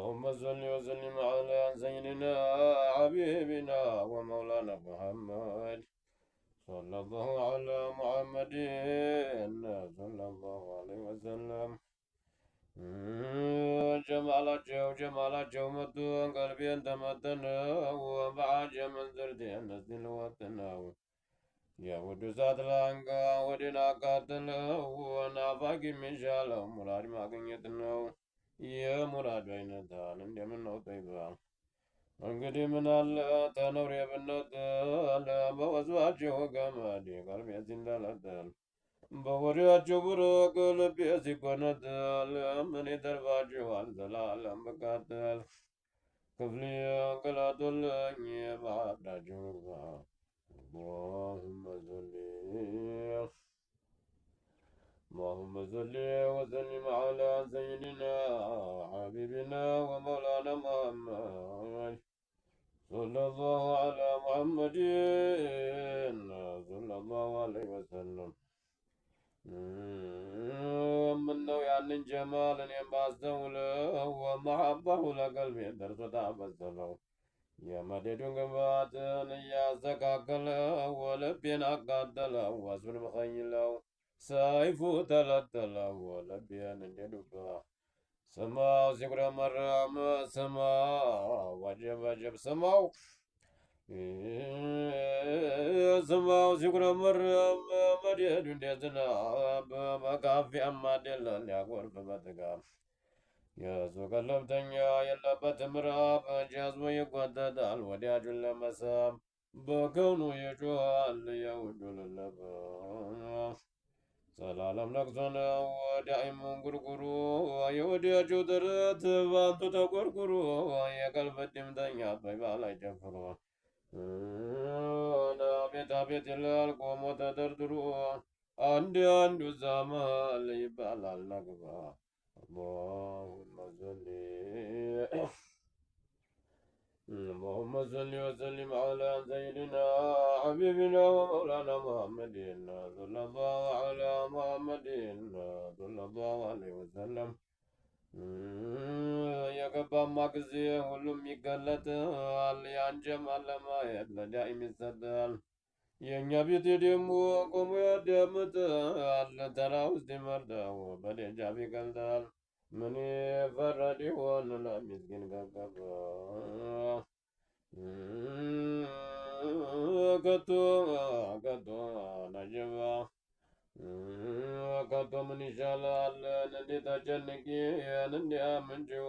اللهم صل وسلم على سيدنا حبيبنا ومولانا محمد صلى الله على محمد صلى الله عليه وسلم جمالات مدون قلبي انت مدنا وبعج من زرتي النزل وتنا يا ودوسات لانقا ودنا قاتل ونافاقي من شاله مراد ما قنيتنا يا مراد بين الدان من نوطيبا እንግዲህ ምን አለ ተነውር የብነት በወዝባቸው ገመድ ቀልቤ ሲንጠለጠል በወሬያቸው ብሩክ ልቤ ሲቆነጠል ምን ይተርፋችኋል ዘላለም ብቃጠል ክፍሌ እንቅላቱልኝ በአብዳችሁ ግባ اللهم صل اللهم صل وسلم على سيدنا حبيبنا ومولانا محمد صلى الله على محمد صلى الله عليه وسلم منه يعني الجمال ينبعثه ومحبه لقلبي درس تعبسه يا مدد قبات يا زكاكل ولبين أقاتل واسم مخيل سايف تلتل ولبين ندبا سماو سكر مرام سماو وجب سماو سماو سكر مرام مدد دزنا بمكافي أما دلال يا غرف بتقام يا سوق اللبتنيا يلبت مراب جازم يقددال ودياج المسام بكونو يجوال يودل اللبام سلالم لقصنا ودائم قرقرو يودياج درت بانتو تقرقرو يا قلب الدمدنيا بيبالا جفرو أنا بيت القوم تدردرو عندي زمان يبالا اللقبا اللهم صل اللهم صل وسلم على سيدنا حبيبنا ومولانا محمد صلى الله على محمد صلى الله عليه وسلم የገባማ ጊዜ ሁሉም ይገለጣል ያንጀማል ለማየት ለዳኢም ይሰጣል የእኛ ቤት ደግሞ ቆሞ ያዳምጣል ተራ ውስጥ ይመርዳው በደጃፍ ይገልጣል ምን ፈረድ ይሆን ለሚስኪን ገገባ ከቶ ነጅባ ከቶ ምን ይሻላል እንዴት አጨንቄ እንዲያ ምንጭ